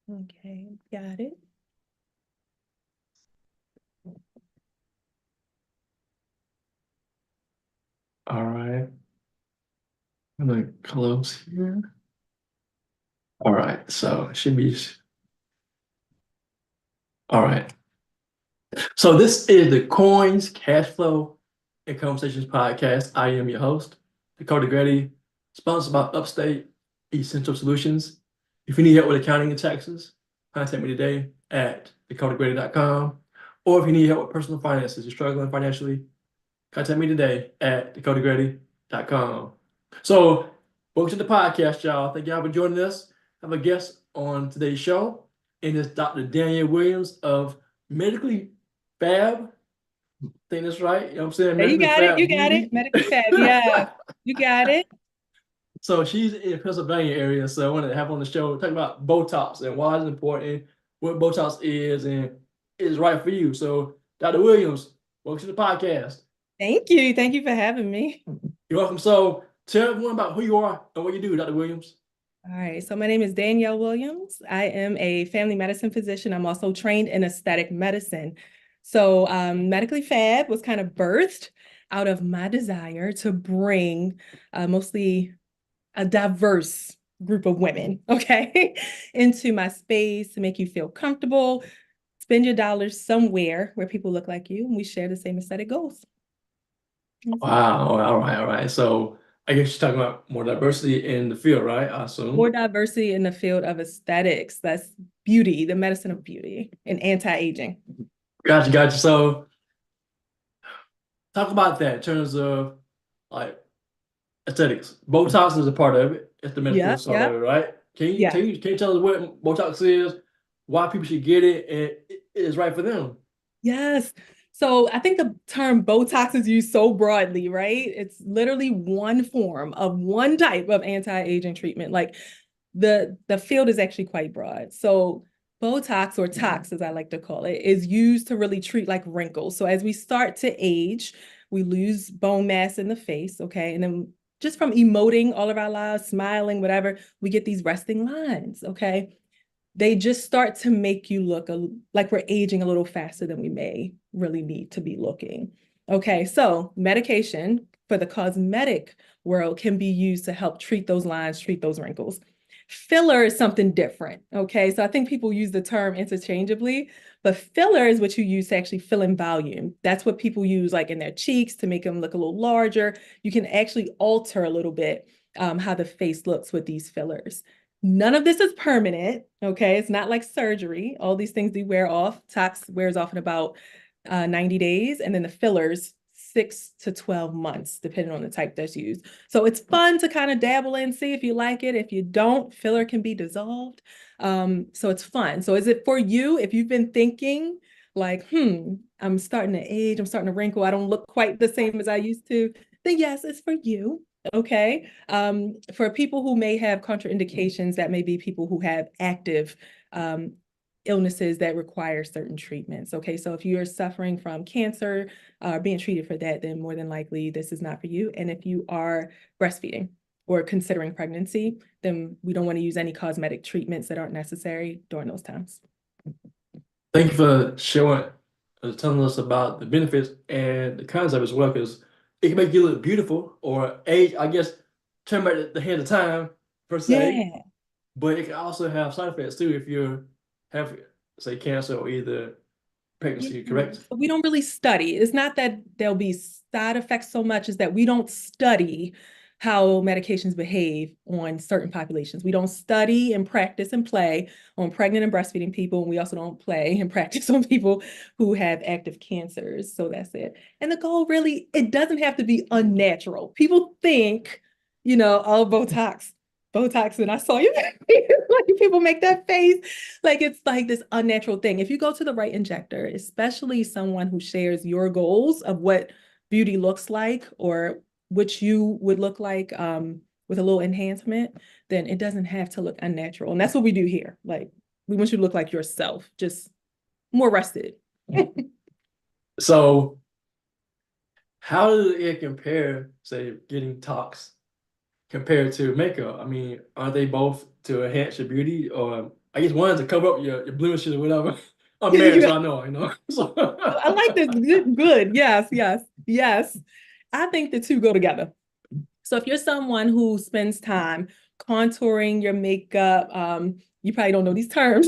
Okay, got it. All right. I'm gonna close here. All right. So it should be. All right. So this is the Coins, Cashflow, and Conversations podcast. I am your host, Dakota Grady, sponsored by Upstate Essential Solutions. If you need help with accounting and taxes, contact me today at dakotagrady.com. Or if you need help with personal finances, you're struggling financially, contact me today at dakotagrady.com. So, welcome to the podcast, y'all. Thank y'all for joining us. I have a guest on today's show, and it's Dr. Danielle Williams of Medically Fab. I think that's right. You know what I'm saying? There you Medically got it. You Fab got it. Beauty. Medically Fab. Yeah, you got it. So she's in the Pennsylvania area. So I wanted to have on the show talk about Botox and why it's important, what Botox is, and is right for you. So, Dr. Williams, welcome to the podcast. Thank you. Thank you for having me. You're welcome. So tell everyone about who you are and what you do, Dr. Williams. All right. So my name is Danielle Williams. I am a family medicine physician. I'm also trained in aesthetic medicine. So Medically Fab was kind of birthed out of my desire to bring mostly a diverse group of women, okay, into my space to make you feel comfortable, spend your dollars somewhere where people look like you, and we share the same aesthetic goals. That's it. Wow. All right. All right. So I guess you're talking about more diversity in the field, right? I More assume. diversity in the field of aesthetics. That's beauty, the medicine of beauty and anti-aging. Gotcha. Gotcha. So talk about that in terms of like aesthetics. Botox is a part of it. It's the medical Yep, side of yep, it, right? Can you yeah. can you can you tell us what Botox is, why people should get it, and it is right for them? Yes. So I think the term Botox is used so broadly, right? It's literally one form of one type of anti-aging treatment. Like the field is actually quite broad. So Botox or tox, as I like to call it, is used to really treat like wrinkles. So as we start to age, we lose bone mass in the face, okay? And then just from emoting all of our lives, smiling, whatever, we get these resting lines, okay? They just start to make you look like we're aging a little faster than we may really need to be looking. Okay, so medication for the cosmetic world can be used to help treat those lines, treat those wrinkles. Filler is something different. Okay, so I think people use the term interchangeably, but filler is what you use to actually fill in volume. That's what people use like in their cheeks to make them look a little larger. You can actually alter a little bit how the face looks with these fillers. None of this is permanent. Okay. It's not like surgery. All these things do wear off. Tox wears off in about 90 days. And then the fillers, 6 to 12 months, depending on the type that's used. So it's fun to kind of dabble in, see if you like it. If you don't, filler can be dissolved. So it's fun. So is it for you? If you've been thinking, like, I'm starting to age, I'm starting to wrinkle, I don't look quite the same as I used to, then yes, it's for you. Okay. For people who may have contraindications, that may be people who have active illnesses that require certain treatments. Okay. So if you're suffering from cancer, being treated for that, then more than likely this is not for you. And if you are breastfeeding or considering pregnancy, then we don't want to use any cosmetic treatments that aren't necessary during those times. Thank you for showing, telling us about the benefits and the concept as well, because it can make you look beautiful or age, I guess, turn back the hand of time per se, Yeah. but it can also have side effects too if you have, say, cancer or either Yeah. pregnancy, correct? So we don't really study. It's not that there'll be side effects so much as that we don't study how medications behave on certain populations. We don't study and practice and play on pregnant and breastfeeding people. And we also don't play and practice on people who have active cancers. So that's it. And the goal really, it doesn't have to be unnatural. People think, oh, Botox, and I saw you. Like people make that face like it's like this unnatural thing. If you go to the right injector, especially someone who shares your goals of what beauty looks like or which you would look like with a little enhancement, then it doesn't have to look unnatural. And that's what we do here. Like we want you to look like yourself, just more rested. So, how does it compare, say, getting tox compared to makeup? I mean, are they both to enhance your beauty, or I guess one is to cover up your blemishes or whatever. I'm married, so I know, you know. So I like this. Good. Yes, yes, yes. I think the two go together. So if you're someone who spends time contouring your makeup, you probably don't know these terms,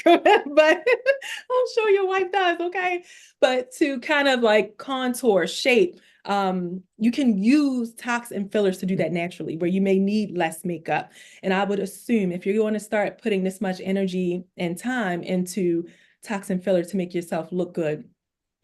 but I'm sure your wife does, okay? But to kind of like contour, shape, you can use tox and fillers to do that naturally, where you may need less makeup. And I would assume if you're going to start putting this much energy and time into tox and filler to make yourself look good,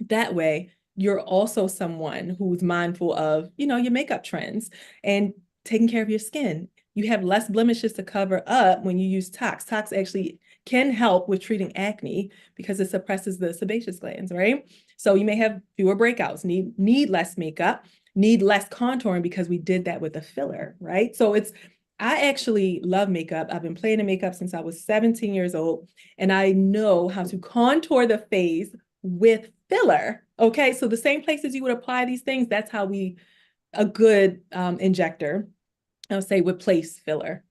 that way you're also someone who's mindful of, your makeup trends and taking care of your skin. You have less blemishes to cover up when you use tox. Tox actually can help with treating acne because it suppresses the sebaceous glands, right? So you may have fewer breakouts, need less makeup, need less contouring because we did that with a filler, right? So I actually love makeup. I've been playing in makeup since I was 17 years old, and I know how to contour the face with filler. Okay, so the same places you would apply these things, that's how a good injector, I would say, would place filler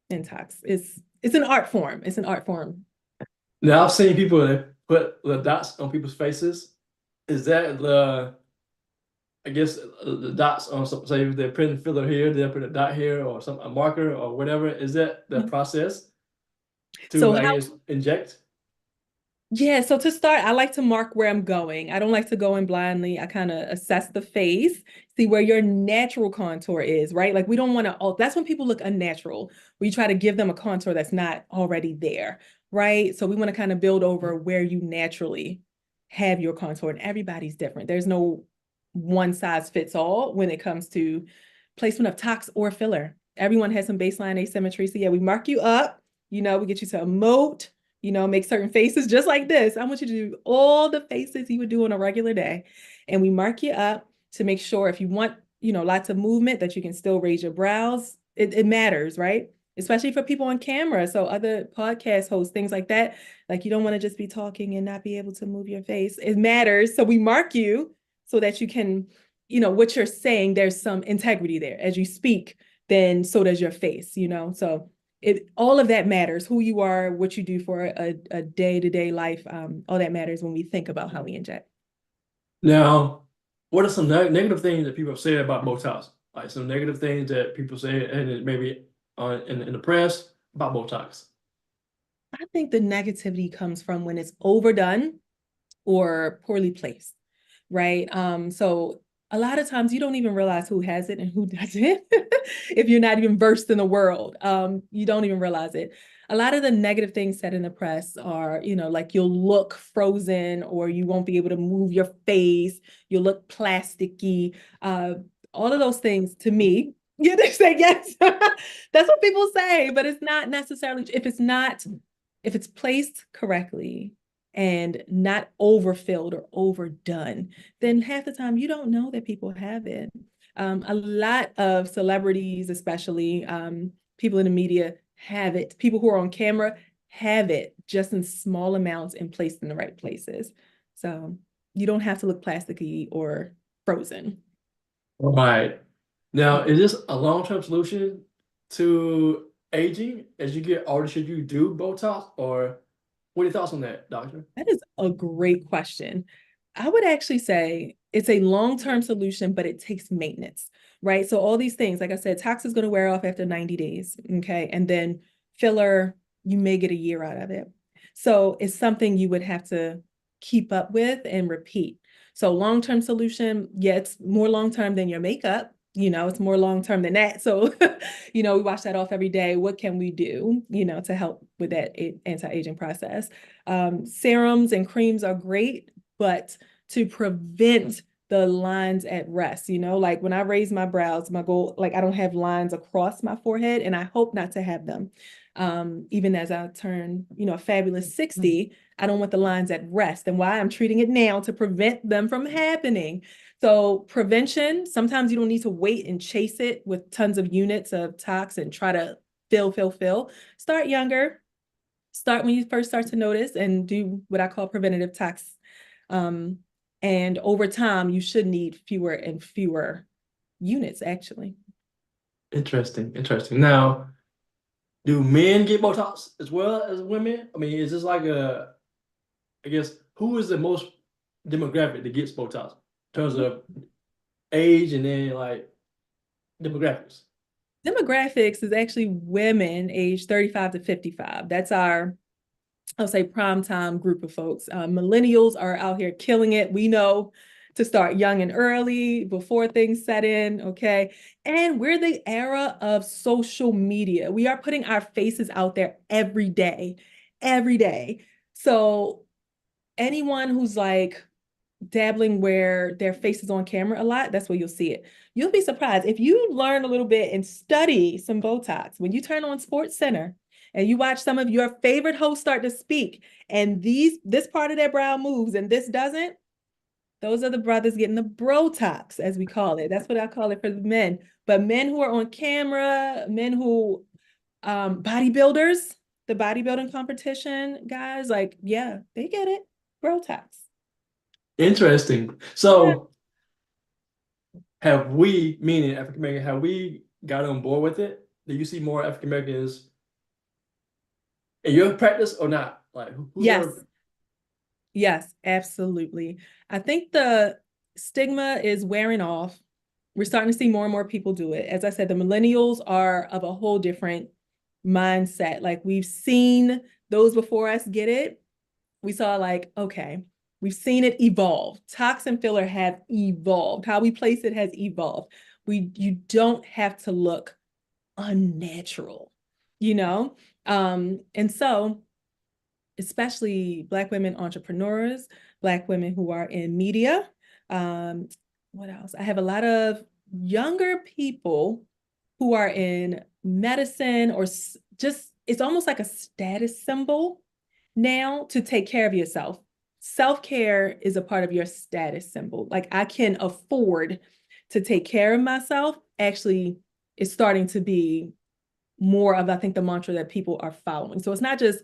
in tox. It's an art form. It's an art form. now I've seen people that put the dots on people's faces. Is that the I guess the dots on some, say if they're putting filler here, they'll put a dot here or some a marker or whatever. Is that the process So to I guess inject? yeah, so to start, I like to mark where I'm going. I don't like to go in blindly. I kind of assess the face, see where your natural contour is, right? Like we don't want to, that's when people look unnatural. We try to give them a contour that's not already there, right? So we want to kind of build over where you naturally have your contour, and everybody's different. There's no one size fits all when it comes to placement of tox or filler. Everyone has some baseline asymmetry. So yeah, we mark you up, we get you to emote, make certain faces just like this. I want you to do all the faces you would do on a regular day. And we mark you up to make sure if you want, lots of movement, that you can still raise your brows. It matters, right? Especially for people on camera. So other podcast hosts, things like that, like you don't want to just be talking and not be able to move your face. It matters. So we mark you so that you can, what you're saying, there's some integrity there. As you speak, then so does your face, So all of that matters. Who you are, what you do for a day-to-day life, all that matters when we think about how we inject. Now, what are some negative things that people say about Botox? Like some negative things that people say and maybe in the press about Botox. I think the negativity comes from when it's overdone or poorly placed, right? So a lot of times you don't even realize who has it and who doesn't. If you're not even versed in the world, you don't even realize it. A lot of the negative things said in the press are, like you'll look frozen or you won't be able to move your face, you'll look plasticky. All of those things to me, yeah, they say yes. That's what people say, but it's not necessarily, if it's placed correctly and not overfilled or overdone, then half the time you don't know that people have it. A lot of celebrities, especially people in the media, have it. People who are on camera have it just in small amounts and placed in the right places. So you don't have to look plasticky or frozen. Right. Now, is this a long-term solution to aging as you get older? Should you do Botox or what are your thoughts on that, doctor? That is a great question. I would actually say it's a long-term solution, but it takes maintenance, right? So all these things, like I said, tox is going to wear off after 90 days, okay? And then filler, you may get a year out of it. So it's something you would have to keep up with and repeat. So long-term solution, yeah, it's more long-term than your makeup. It's more long-term than that. So, we wash that off every day. What can we do, to help with that anti-aging process? Serums and creams are great, but to prevent the lines at rest, like when I raise my brows, my goal, like I don't have lines across my forehead, and I hope not to have them. Even as I turn, a fabulous 60, I don't want the lines at rest, and why I'm treating it now to prevent them from happening. So prevention, sometimes you don't need to wait and chase it with tons of units of tox and try to fill. Start younger. Start when you first start to notice and do what I call preventative tox. And over time, you should need fewer and fewer units, actually. Interesting, interesting. Now, Do men get Botox as well as women? I mean, is this like I guess, who is the most demographic that gets Botox in terms of age and then like demographics? Demographics is actually women age 35 to 55. That's our, I'll say, prime time group of folks. Millennials are out here killing it. We know to start young and early before things set in, okay? And we're the era of social media. We are putting our faces out there every day, every day. So anyone who's like dabbling where their face is on camera a lot, that's where you'll see it. You'll be surprised if you learn a little bit and study some Botox. When you turn on Sports Center and you watch some of your favorite hosts start to speak, and this part of their brow moves and this doesn't, those are the brothers getting the Brotox, as we call it. That's what I call it for the men. But men who are on camera, men who bodybuilders, the bodybuilding competition guys, like, yeah, they get it. Brotox. Interesting. Yeah. So have we, meaning African American, have we got on board with it? Do you see more African Americans in your practice or not? Like who's Yes. ever Yes, absolutely. I think the stigma is wearing off. We're starting to see more and more people do it. As I said, the millennials are of a whole different mindset. Like we've seen those before us get it. We saw like, okay, we've seen it evolve. Toxin filler have evolved. How we place it has evolved. You don't have to look unnatural, you know? And so especially Black women entrepreneurs, Black women who are in media. Um, what else? I have a lot of younger people who are in medicine or just, it's almost like a status symbol now to take care of yourself. Self-care is a part of your status symbol. Like I can afford to take care of myself. Actually, it's starting to be more of, I think, the mantra that people are following. So it's not just,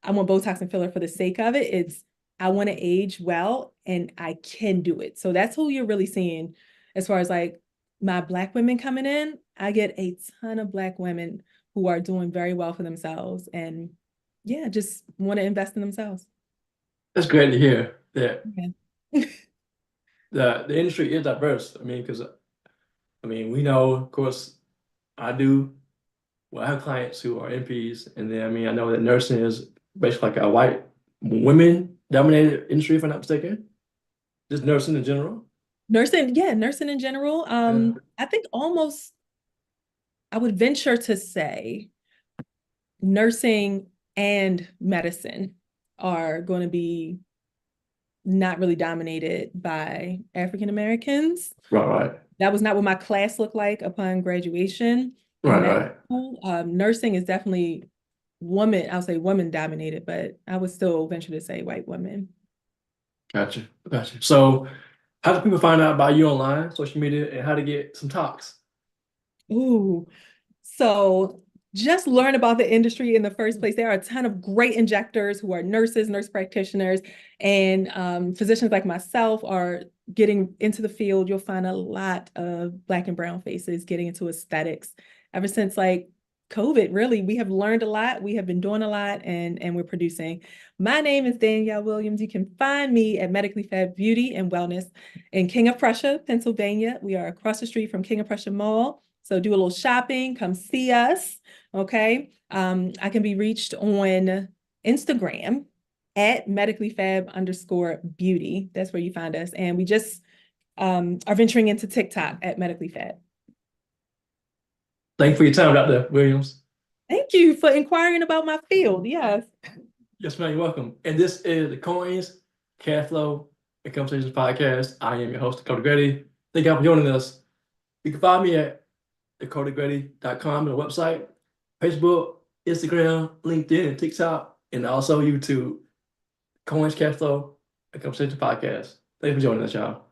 I want Botox and filler for the sake of it. It's, I want to age well and I can do it. So that's who you're really seeing as far as like my Black women coming in. I get a ton of Black women who are doing very well for themselves and yeah, just want to invest in themselves. that's great to hear that Yeah. the industry is diverse. I mean, because I mean, we know, of course, I do. Well, I have clients who are NPs, and then I mean, I know that nursing is basically like a white women dominated industry, if I'm not mistaken. Just nursing in general. Nursing, yeah, nursing in general. Yeah. I think almost I would venture to say nursing and medicine are going to be not really dominated by African Americans. Right, right, That was not what my class looked like upon graduation in right, med right. school. Nursing is definitely woman, I'll say woman dominated, but I would still venture to say white women. Gotcha, gotcha. So, how do people find out about you online, social media, and how to get some talks? Ooh, so just learn about the industry in the first place. There are a ton of great injectors who are nurses, nurse practitioners, and physicians like myself are getting into the field. You'll find a lot of Black and brown faces getting into aesthetics. Ever since like COVID, really, we have learned a lot. We have been doing a lot and we're producing. My name is Danielle Williams. You can find me at Medically Fab Beauty and Wellness in King of Prussia, Pennsylvania. We are across the street from King of Prussia Mall. So do a little shopping, come see us, okay? I can be reached on Instagram at medicallyfab_beauty. That's where you find us. And we just are venturing into TikTok at Medically Fab. Thank you for your time, Dr. Williams. Thank you for inquiring about my field. Yes. Yes, man, you're welcome. And this is the Coins, Cashflow, and Conversations podcast. I am your host, Dakota Grady. Thank you for joining us. You can find me at dakotagrady.com, the website, Facebook, Instagram, LinkedIn, and TikTok, and also YouTube. Coins, Cashflow, and Conversations podcast. Thank you for joining us, y'all.